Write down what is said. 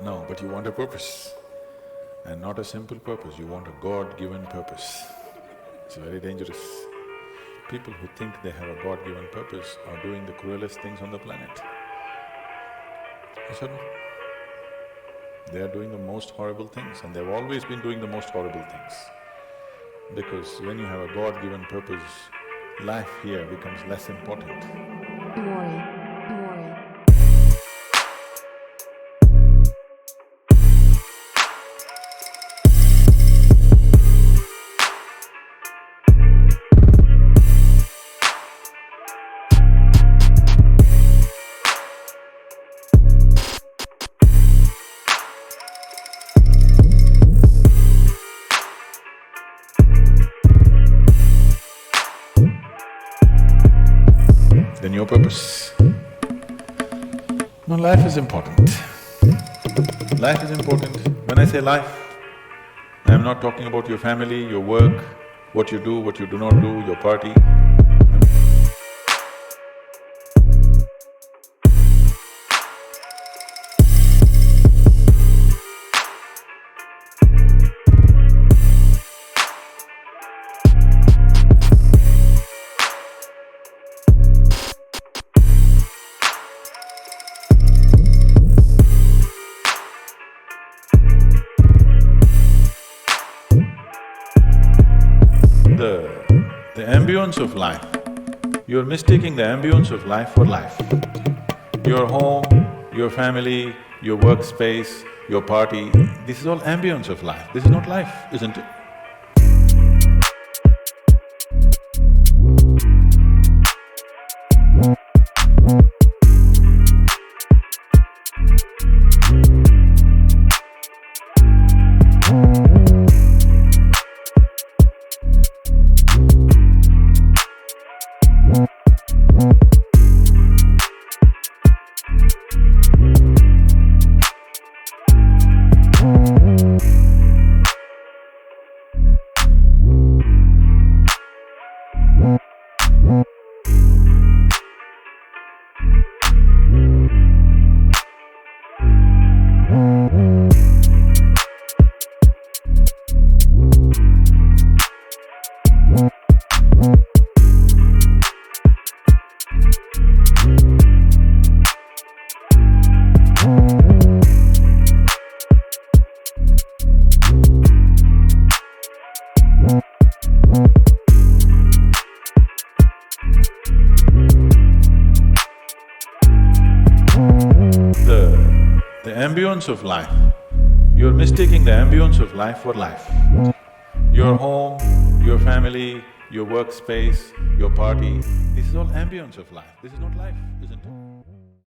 No, but you want a purpose. And not a simple purpose, you want a God-given purpose. It's very dangerous. People who think they have a God-given purpose are doing the cruelest things on the planet. Yes or no? They are doing the most horrible things and they've always been doing the most horrible things. Because when you have a God-given purpose, life here becomes less important. M.O.R.E. M.O.R.E. Then your purpose. No, life is important. Life is important. When I say life, I'm not talking about your family, your work, what you do not do, your party. The ambience of life, you're mistaking the ambience of life for life. Your home, your family, your workspace, your party, this is all ambience of life. This is not life, isn't it? The ambience of life, you're mistaking the ambience of life for life. Your home, your family, your workspace, your party, this is all ambience of life. This is not life, isn't it?